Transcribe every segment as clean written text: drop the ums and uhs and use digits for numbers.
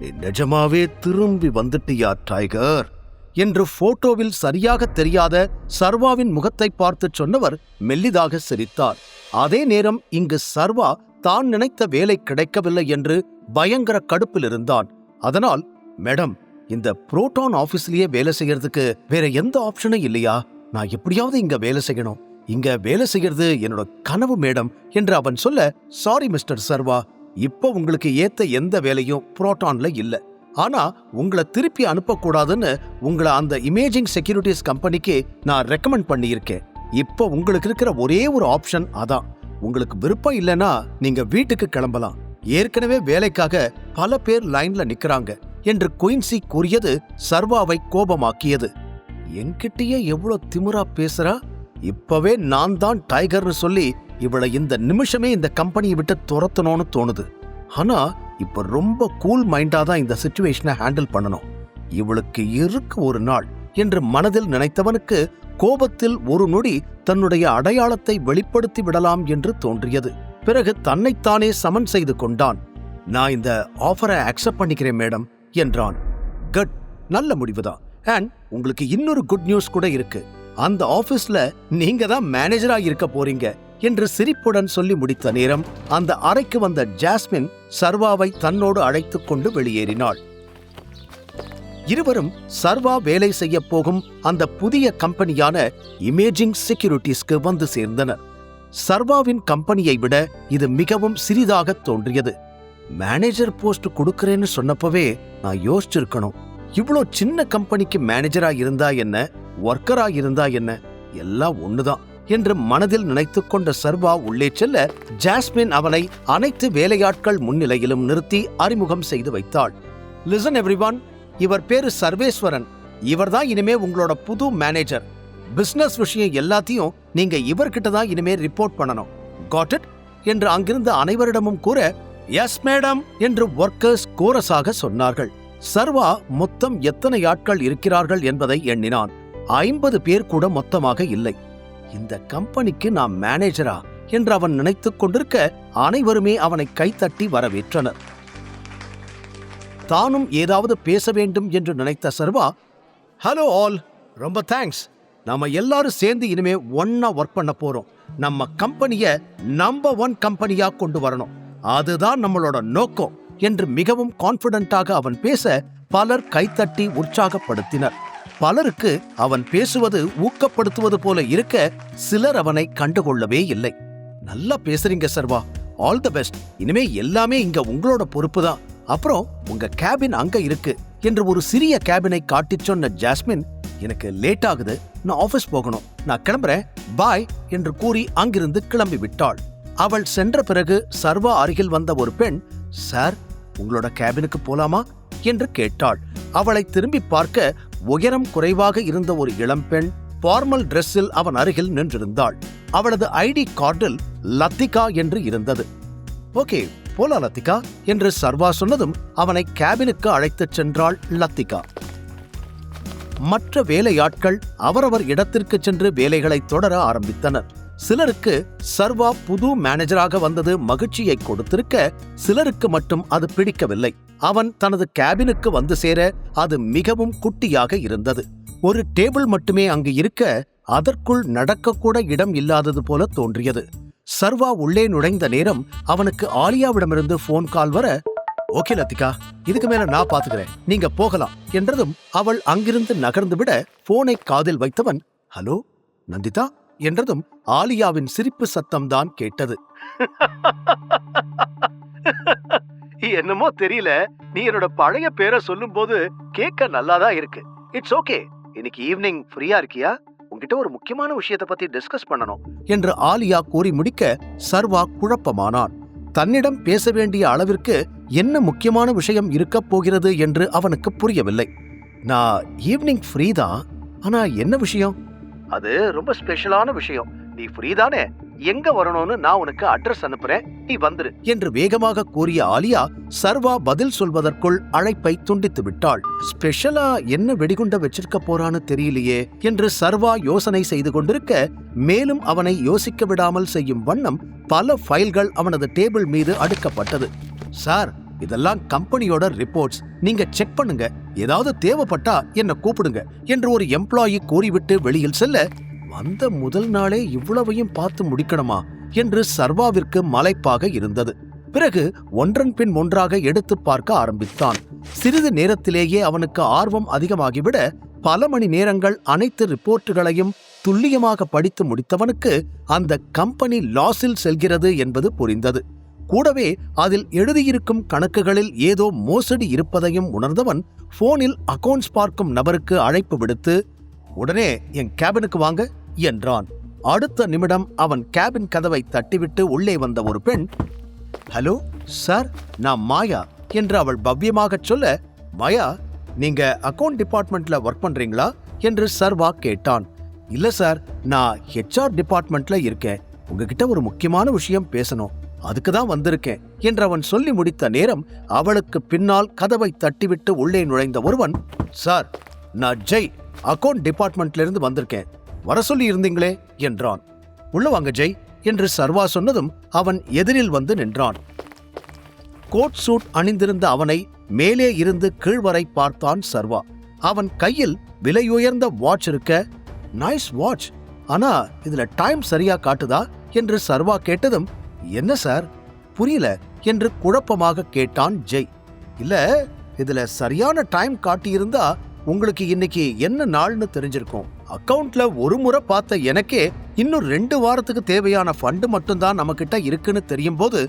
நீ நிஜமாவே திரும்பி வந்துட்டியா டைகர் என்று போட்டோவில் சரியாக தெரியாத சர்வாவின் முகத்தை பார்த்து சொன்னவர் மெல்லிதாக சிரித்தார். அதே நேரம் இங்கு சர்வா தான் நினைத்த வேலை கிடைக்கவில்லை என்று பயங்கர கடுப்பில் இருந்தான். அதனால், மேடம், இந்த புரோட்டான் ஆபீஸ்லயே வேலை செய்யறதுக்கு வேற எந்த ஆப்ஷனும் இல்லையா? நான் எப்படியாவது இங்க வேலை செய்யணும். இங்க வேலை செய்யறது என்னோட கனவு மேடம் என்று அவன் சொல்ல, சாரி மிஸ்டர் சர்வா, இப்போ உங்களுக்கு ஏத்த எந்த வேலையும் புரோட்டான்ல இல்ல. ஆனா உங்களை திருப்பி அனுப்பக்கூடாதுன்னு உங்களை அந்த இமேஜிங் செக்யூரிட்டிஸ் கம்பெனிக்கு நான் ரெக்கமெண்ட் பண்ணியிருக்கேன். இப்போ உங்களுக்கு இருக்கிற ஒரே ஒரு ஆப்ஷன் அதான். உங்களுக்கு விருப்பம் இல்லைன்னா நீங்க வீட்டுக்கு கிளம்பலாம். ஏற்கனவே வேலைக்காக பல பேர் லைன்ல நிக்கிறாங்க என்று குயின்சி கூறியது சர்வாவை கோபமாக்கியது. என்கிட்டயே எவ்வளவு திமிரா பேசுறா! இப்பவே நான் தான் டைகர்னு சொல்லி இவளை இந்த நிமிஷமே இந்த கம்பெனியை விட்டு துரத்தணும்னு தோணுது. ஆனா இப்ப ரொம்ப கூல் மைண்டா தான் இந்த சிச்சுவேஷனை ஹேண்டில் பண்ணணும். இவளுக்கு இருக்கு ஒரு நாள் என்று மனதில் நினைத்தவனுக்கு கோபத்தில் ஒரு நொடி தன்னுடைய அடையாளத்தை வெளிப்படுத்தி விடலாம் என்று தோன்றியது. பிறகு தன்னைத்தானே சமன் செய்து கொண்டான். நான் இந்த ஆஃபரை அக்செப்ட் பண்ணிக்கிறேன் மேடம் என்றான். குட், நல்ல முடிவுதான். அண்ட் உங்களுக்கு இன்னொரு குட் நியூஸ் கூட இருக்கு. அந்த ஆபீஸ்ல நீங்க தான் மேனேஜரா இருக்க போறீங்க என்று சிரிப்புடன் சொல்லி முடித்த நேரம் அந்த அறைக்கு வந்த ஜாஸ்மின் சர்வாவை தன்னோடு அழைத்துக் கொண்டு வெளியேறினாள். இருவரும் சர்வா வேலை செய்ய போகும் அந்த புதிய கம்பெனியான இமேஜிங் செக்யூரிட்டிஸ்க்கு வந்து சேர்ந்தனர். சர்வாவின் கம்பெனியை விட இது மிகவும் சிறிதாக தோன்றியது. மேனேஜர் போஸ்ட் கொடுக்கறேன்னு சொன்னப்பவே நான் யோசிச்சிருக்கணும். இவ்வளோ சின்ன கம்பெனிக்கு மேனேஜரா இருந்தா என்ன, ஒர்க்கரா இருந்தா என்ன, எல்லாம் ஒண்ணுதான் என்று மனதில் நினைத்துக் கொண்ட சர்வா உள்ளே செல்ல, ஜாஸ்மின் அவனை அனைத்து வேலையாட்கள் முன்னிலையிலும் நிறுத்தி அறிமுகம் செய்து வைத்தாள். லிசன் எவ்ரிவன், இவர் பேரு சர்வேஸ்வரன். இவர்தான் இனிமே உங்களோட புது மேனேஜர். பிசினஸ் விஷயம் எல்லாத்தையும் நீங்க இவர்கிட்ட தான் இனிமே ரிப்போர்ட் பண்ணணும். காட் இட் என்று அங்கிருந்த அனைவரிடமும் கூற, எஸ் மேடம் என்று ஒர்க்கர்ஸ் கோரஸாக சொன்னார்கள். சர்வா மொத்தம் எத்தனை ஆட்கள் இருக்கிறார்கள் என்பதை எண்ணினான். 50 பேர் கூட மொத்தமாக இல்லை. இந்த கம்பெனிக்கு நான் மேனேஜரா என்று அவன் நினைத்துக் கொண்டிருக்க அனைவருமே அவனை கைத்தட்டி வரவேற்றனர். தானும் ஏதாவது பேச வேண்டும் என்று நினைத்த சர்வா, ஹலோ ஆல், ரொம்ப தேங்க்ஸ். நாம எல்லாரும் சேர்ந்து இனிமே ஒன்னா ஒர்க் பண்ண போறோம். நம்ம கம்பெனிய நம்பர் 1 கம்பெனியா கொண்டு வரணும். அதுதான் நம்மளோட நோக்கம் என்று மிகவும் கான்பிடென்ட்டாக அவன் பேச பலர் கைத்தட்டி உற்சாகப்படுத்தினர். பலருக்கு அவன் பேசுவது ஊக்கப்படுத்துவது போல இருக்க, சிலர் அவனை கண்டுகொள்ளவே இல்லை. நல்லா பேசுறீங்க சர்வா, ஆல் தி பெஸ்ட். இனிமே எல்லாமே இங்க உங்களோட பொறுப்பு தான். அப்புறம் உங்க கேபின் அங்க இருக்கு என்று ஒரு சிறிய கேபினை காட்டிச் சொன்ன ஜாஸ்மின், எனக்கு லேட் ஆகுது, நான் ஆபீஸ் போகணும், நான் கிளம்புறேன், பாய் என்று கூறி அங்கிருந்து கிளம்பி விட்டாள். அவள் சென்ற பிறகு சர்வா அருகில் வந்த ஒரு பெண், சார், உங்களோட கேபினுக்கு போலாமா என்று கேட்டாள். அவளை திரும்பி பார்க்க உயரம் குறைவாக இருந்த ஒரு இளம்பெண் ஃபார்மல் டிரெஸ்ஸில் அவன் அருகில் நின்றிருந்தாள். அவளது ஐடி கார்டில் லத்திகா என்று இருந்தது. ஓகே, போலா லத்திகா என்று சர்வா சொன்னதும் அவனை கேபினுக்கு அழைத்துச் சென்றாள் லத்திகா. மற்ற வேலையாட்கள் அவரவர் இடத்திற்கு சென்று வேலைகளை தொடர ஆரம்பித்தனர். சிலருக்கு சர்வா புது மேனேஜராக வந்தது மகிழ்ச்சியை கொடுத்திருக்க, சிலருக்கு மட்டும் அது பிடிக்கவில்லை. அவன் தனது கேபினுக்கு வந்து சேர அது மிகவும் குட்டியாக இருந்தது. ஒரு டேபிள் மட்டுமே அங்கு இருக்க, அதற்குள் நடக்கக்கூட இடம் இல்லாதது போல தோன்றியது. சர்வா உள்ளே நுழைந்த நேரம் அவனுக்கு ஆலியாவிடமிருந்து போன் கால் வர, ஓகே லத்திகா, இதுக்கு மேல நான் பாத்துக்கிறேன், நீங்க போகலாம் என்றதும் அவள் அங்கிருந்து நகர்ந்து விட போனை காதில் வைத்தவன், ஹலோ நந்திதா என்றதும் ஆலியாவின் சிரிப்பு சத்தம் தான் கேட்டது. என்னமோ தெரியல, நீ என்னோட பழைய பேரை சொல்லும் போது கேட்க நல்லாதான் இருக்கு. It's okay. இன்னைக்கு ஈவினிங் ஃப்ரீயா இருக்கியா? உன்கிட்ட ஒரு முக்கியமான விஷயத்தை பத்தி டிஸ்கஸ் பண்ணணும் என்று ஆலியா கூறி முடிக்க சர்வா குழப்பமானான். தன்னிடம் பேச வேண்டிய அளவிற்கு என்ன முக்கியமான விஷயம் இருக்க போகிறது என்று அவனுக்கு புரியவில்லை. நான் ஈவினிங் ஃப்ரீ தான், ஆனா என்ன விஷயம்? அது ரொம்ப ஸ்பெஷலான விஷயம். நீ ஃப்ரீ தானே? எங்க வரணும்னு நான் உனக்கு அட்ரஸ் அனுப்புறேன், நீ வந்துரு என்று வேகமாக கூறிய ஆலியா சர்வா பதில் சொல்வதற்குள் அழைப்பை துண்டித்து விட்டாள். ஸ்பெஷலா என்ன வெடிகுண்ட வச்சிருக்க போறான்னு தெரியலையே என்று சர்வா யோசனை செய்து கொண்டிருக்க, மேலும் அவனை யோசிக்க விடாமல் செய்யும் வண்ணம் பல ஃபைல்கள் அவனது டேபிள் மீது அடுக்கப்பட்டது. சார், இதெல்லாம் கம்பெனியோட ரிப்போர்ட்ஸ், நீங்க செக் பண்ணுங்க, ஏதாவது தேவைப்பட்டா என்ன கூப்பிடுங்க என்று ஒரு எம்ப்ளாயி கூறிவிட்டு வெளியில் செல்ல, வந்த முதல் நாளே இவ்வளவையும் பார்த்து முடிக்கணுமா என்று சர்வாவிற்கு மலைப்பாக இருந்தது. பிறகு ஒன்றன் பின் ஒன்றாக எடுத்து பார்க்க ஆரம்பித்தான். சிறிது நேரத்திலேயே அவனுக்கு ஆர்வம் அதிகமாகிவிட பல மணி நேரங்கள் அனைத்து ரிப்போர்ட்டுகளையும் துல்லியமாக படித்து முடித்தவனுக்கு அந்த கம்பெனி லாஸில் செல்கிறது என்பது புரிந்தது. கூடவே அதில் எழுதியிருக்கும் கணக்குகளில் ஏதோ மோசடி இருப்பதையும் உணர்ந்தவன் போனில் அக்கவுண்ட்ஸ் பார்க்கும் நபருக்கு அழைப்பு விடுத்து, உடனே என் கேபினுக்கு வாங்க என்றான். அடுத்த நிமிடம் அவன் கேபின் கதவை தட்டிவிட்டு உள்ளே வந்த ஒரு பெண், ஹலோ சார், நான் மாயா என்று அவள் பவ்யமாக சொல்ல, மாயா, நீங்க அக்கவுண்ட் டிபார்ட்மெண்ட்ல ஒர்க் பண்றீங்களா என்று சர்வா கேட்டான். இல்ல சார், நான் HR டிபார்ட்மெண்ட்ல இருக்கேன், உங்ககிட்ட ஒரு முக்கியமான விஷயம் பேசணும், அதுக்கு தான் வந்திருக்கேன் என்று அவன் சொல்லி முடித்த நேரம் அவளுக்கு பின்னால் கதவை தட்டிவிட்டு உள்ளே நுழைந்த ஒருவன், சார், நான் ஜெய், அக்கவுண்ட் டிபார்ட்மெண்ட்ல இருந்து வந்திருக்கேன், வர சொல்லி இருந்தீங்களே என்றான். உள்ள வாங்க ஜெய் என்று சர்வா சொன்னதும் அவன் எதிரில் வந்து நின்றான். கோட் சூட் அணிந்திருந்த அவனை மேலே இருந்து கீழ்வரை பார்த்தான் சர்வா. அவன் கையில் விலையுயர்ந்த வாட்ச் இருக்க, நைஸ் வாட்ச், ஆனா இதுல டைம் சரியா காட்டுதா என்று சர்வா கேட்டதும், என்ன சார் புரியல என்று குழப்பமாக கேட்டான் ஜெய். இல்ல, இதுல சரியான டைம் காட்டியிருந்தா உங்களுக்கு இன்னைக்கு என்ன நாள்னு தெரிஞ்சிருக்கும். அக்கவுண்ட்ல ஒரு முறை பார்த்த எனக்கே இன்னும் 2 வாரத்துக்கு தேவையான ஃபண்டு மட்டும்தான் நம்ம கிட்ட இருக்குன்னு தெரியும் போது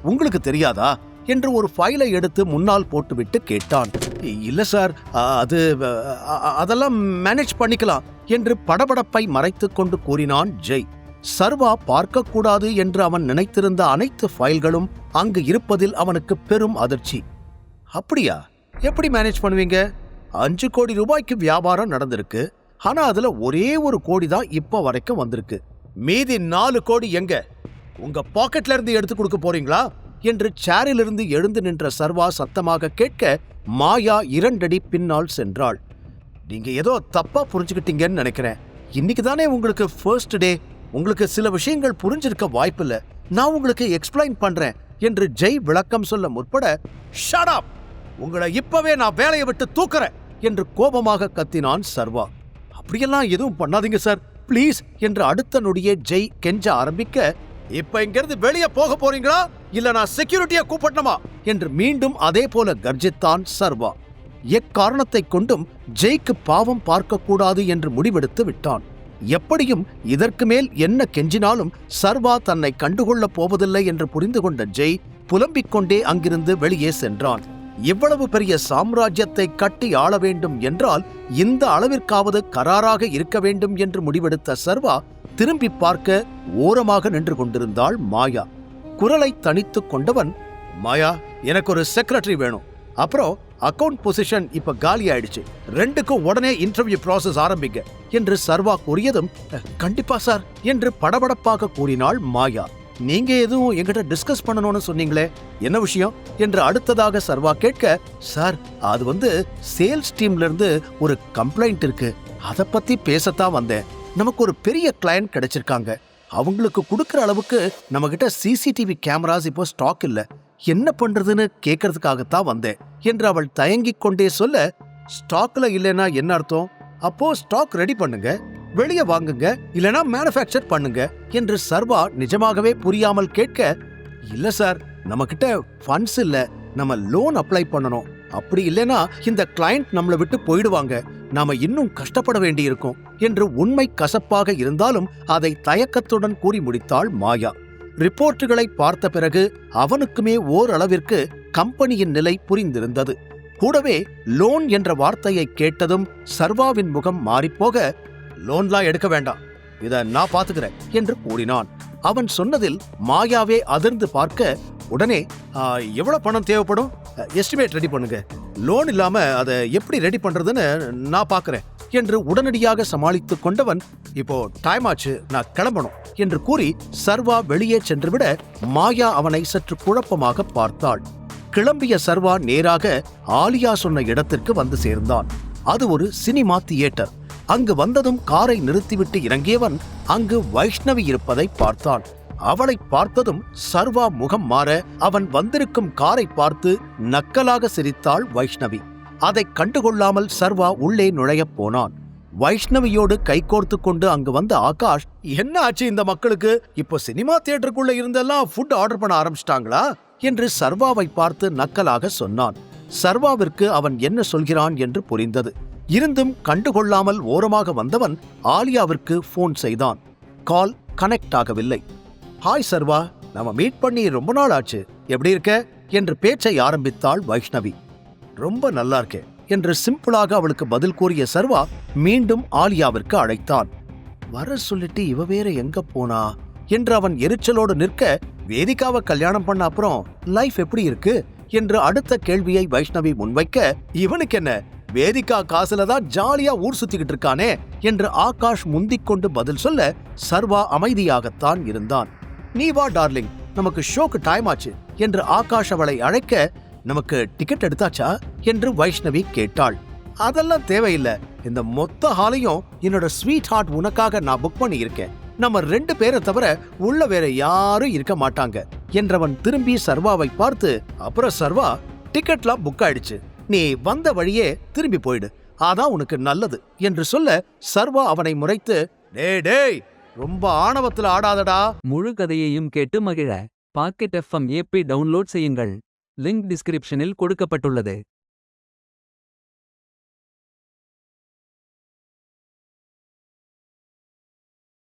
உங்களுக்கு தெரியாதா என்று ஒரு ஃபைலை எடுத்து முன்னால் போட்டுவிட்டு கேட்டான். இல்ல சார், அதெல்லாம் மேனேஜ் பண்ணிக்கலாம் என்று படபடப்பை மறைத்துக் கொண்டு கூறினான் ஜெய். சர்வா பார்க்கக்கூடாது என்று அவன் நினைத்திருந்த அனைத்து ஃபைல்களும் அங்கு இருப்பதில் அவனுக்கு பெரும் அதிர்ச்சி. அப்படியா, எப்படி மேனேஜ் பண்ணுவீங்க? 5 கோடி ரூபாய்க்கு வியாபாரம் நடந்திருக்கு, ஆனா அதுல ஒரே 1 கோடி தான் இப்ப வரைக்கும் வந்திருக்கு. மீதி 4 கோடி எங்க? உங்க பாக்கெட்ல இருந்து எடுத்து கொடுக்க போறீங்களா என்று சேரிலிருந்து எழுந்து நின்ற சர்வா சத்தமாக கேட்க, மாயா 2 அடி பின்னால் சென்றாள். நீங்க ஏதோ தப்பா புரிஞ்சுக்கிட்டீங்கன்னு நினைக்கிறேன். இன்னைக்கு தானே உங்களுக்கு ஃபர்ஸ்ட் டே, உங்களுக்கு சில விஷயங்கள் புரிஞ்சிருக்க வாய்ப்பில்லை, நான் உங்களுக்கு எக்ஸ்பிளைன் பண்றேன் என்று ஜெய் விளக்கம் சொல்ல முற்பட, ஷட் அப், உங்களை இப்பவே நான் வேலையை விட்டு தூக்குறேன் என்று கோபமாக கத்தினான் சர்வா. அப்படியெல்லாம் எதுவும் பண்ணாதீங்க சார், பிளீஸ் என்று அடுத்த நொடியே ஜெய் கெஞ்ச ஆரம்பிக்க, இப்ப இங்கிருந்து வெளியே போக போறீங்களா இல்ல நான் செக்யூரிட்டியை கூப்பிடணுமா என்று மீண்டும் அதே போல கர்ஜித்தான் சர்வா. எக்காரணத்தை கொண்டும் ஜெய்க்கு பாவம் பார்க்க கூடாது என்று முடிவெடுத்து விட்டான். எப்படியும் இதற்கு மேல் என்ன கெஞ்சினாலும் சர்வா தன்னை கண்டுகொள்ளப் போவதில்லை என்று புரிந்து கொண்ட ஜெய் புலம்பிக் கொண்டே அங்கிருந்து வெளியே சென்றான். இவ்வளவு பெரிய சாம்ராஜ்யத்தை கட்டி ஆள வேண்டும் என்றால் இந்த அளவிற்காவது கராராக இருக்க வேண்டும் என்று முடிவெடுத்த சர்வா திரும்பி பார்க்க ஓரமாக நின்று கொண்டிருந்தாள் மாயா. குரலை தனித்துக் கொண்டவன், மாயா, எனக்கு ஒரு செக்ரட்டரி வேணும், அப்புறம் அக்கவுண்ட் பொசிஷன் இப்ப காலி ஆயிடுச்சு, 2க்கும் உடனே இன்டர்வியூ ப்ராசஸ் ஆரம்பிங்க என்று சர்வா கூறியதும், கண்டிப்பா சார் என்று படபடப்பாக கூறினாள் மாயா. நீங்க எதுவும் என்கிட்ட டிஸ்கஸ் பண்ணணும்னு சொன்னீங்களே, என்ன விஷயம் என்று அடுத்ததாக சர்வா கேட்க, சார், அது சேல்ஸ் டீம்ல இருந்து ஒரு கம்ப்ளைண்ட் இருக்கு, அத பத்தி பேசத்தான் வந்தேன். நமக்கு ஒரு பெரிய கிளையண்ட் கிடைச்சிருக்காங்க, அவங்களுக்கு கொடுக்கற அளவுக்கு நம்ம கிட்ட சிசிடிவி கேமராஸ் இப்போ ஸ்டாக் இல்ல, என்ன பண்றதுன்னு கேட்கறதுக்காகத்தான் வந்தேன் என்று அவள் தயங்கிக் கொண்டே சொல்ல, ஸ்டாக்ல இல்லைன்னா என்ன அர்த்தம்? அப்போ ஸ்டாக் ரெடி பண்ணுங்க, வெளியே வாங்குங்க, இல்லனா மேனுஃபேக்சர் பண்ணுங்க என்று சர்வா நிஜமாகவே புரியாமல் கேட்க, இல்ல சார், நம்ம கிட்ட ஃபண்ட்ஸ் இல்ல, நம்ம லோன் அப்ளை பண்ணணும், அப்படி இல்லைனா இந்த கிளையண்ட் நம்மளை விட்டு போயிடுவாங்க, நாம இன்னும் கஷ்டப்பட வேண்டியிருக்கும் என்று உண்மை கசப்பாக இருந்தாலும் அதை தயக்கத்துடன் கூறி முடித்தாள் மாயா. ரிப்போர்ட்டுகளை பார்த்த பிறகு அவனுக்குமே ஓரளவிற்கு கம்பெனியின் நிலை புரிந்திருந்தது. கூடவே லோன் என்ற வார்த்தையை கேட்டதும் சர்வாவின் முகம் மாறிப்போக, லோன்லாம் எடுக்க வேண்டாம், இத நான் பாத்துக்கிறேன் என்று கூறினான். அவன் சொன்னதில் மாயாவே அதிர்ந்து பார்க்க, உடனே எவ்வளவு பணம் தேவைப்படும், எஸ்டிமேட் ரெடி பண்ணுங்க, லோன் இல்லாம அதை எப்படி ரெடி பண்றதுன்னு நான் பாக்குறேன் என்று உடனடியாக சமாளித்துக் கொண்டவன், இப்போ டைம் ஆச்சு, நான் கிளம்பணும் என்று கூறி சர்வா வெளியே சென்றுவிட மாயா அவனை சற்று குழப்பமாக பார்த்தாள். கிளம்பிய சர்வா நேராக ஆலியா சொன்ன இடத்திற்கு வந்து சேர்ந்தான். அது ஒரு சினிமா தியேட்டர். அங்கு வந்ததும் காரை நிறுத்திவிட்டு இறங்கியவன் அங்கு வைஷ்ணவி இருப்பதை பார்த்தான். அவளை பார்த்ததும் சர்வா முகம் மாற அவன் வந்திருக்கும் காரை பார்த்து நக்கலாக சிரித்தாள் வைஷ்ணவி. அதைக் கண்டுகொள்ளாமல் சர்வா உள்ளே நுழையப் போனான். வைஷ்ணவியோடு கைகோர்த்து கொண்டு அங்கு வந்த ஆகாஷ், என்ன ஆச்சு இந்த மக்களுக்கு? இப்போ சினிமா தியேட்டருக்குள்ள இருந்தெல்லாம் ஃபுட் ஆர்டர் பண்ண ஆரம்பிச்சிட்டாங்களா என்று சர்வாவை பார்த்து நக்கலாக சொன்னான். சர்வாவிற்கு அவன் என்ன சொல்கிறான் என்று புரிந்தது. இருந்தும் கண்டுகொள்ளாமல் ஓரமாக வந்தவன் ஆலியாவிற்கு போன் செய்தான். கால் கனெக்ட் ஆகவில்லை. ஹாய் சர்வா, நாம மீட் பண்ணி ரொம்ப நாள் ஆச்சு, எப்படி இருக்க என்று பேச்சை ஆரம்பித்தாள் வைஷ்ணவி. ரொம்ப நல்லா இருக்கே என்று சிம்பிளாக அவளுக்கு பதில் கூறிய சர்வா மீண்டும் ஆலியாவிற்கு அழைத்தான். வர சொல்லிட்டு இவ வேற எங்க போனா என்று அவன் எரிச்சலோடு நிற்க, வேதிகாவை கல்யாணம் பண்ண அப்புறம் லைஃப் எப்படி இருக்கு என்று அடுத்த கேள்வியை வைஷ்ணவி முன்வைக்க, இவனுக்கு என்ன, வேதிகா காசுல தான் ஜாலியா ஊர் சுத்திக்கிட்டு இருக்கானே என்று ஆகாஷ் முந்திக் கொண்டு பதில் சொல்ல, சர்வா அமைதியாகத்தான் இருந்தான். நீ வா டார்லிங், நமக்கு ஷோக்கு டைம் ஆச்சு என்று ஆகாஷ் அவளை அழைக்க, நமக்கு டிக்கெட் எடுத்தாச்சா என்று வைஷ்ணவி கேட்டாள். அதெல்லாம் தேவையில்லை, இந்த மொத்த ஹாலையும் என்னோட ஸ்வீட் ஹார்ட் உனக்காக நான் புக் பண்ணி இருக்கேன். நம்ம 2 பேரை தவிர உள்ள வேற யாரும் இருக்க மாட்டாங்க என்றவன் திரும்பி சர்வாவை பார்த்து, அப்புறம் சர்வா, டிக்கெட்லாம் புக் ஆயிடுச்சு, நீ வந்த வழியே திரும்பி போயிடு, அதான் உனக்கு நல்லது என்று சொல்ல, சர்வா அவனை முறைத்து, டேய் ரொம்ப ஆணவத்துல ஆடாதடா. முழு கதையையும் கேட்டு மகிழ பாக்கெட் FM ஏபி டவுன்லோட் செய்யுங்கள். லிங்க் டிஸ்கிரிப்ஷனில் கொடுக்கப்பட்டுள்ளது.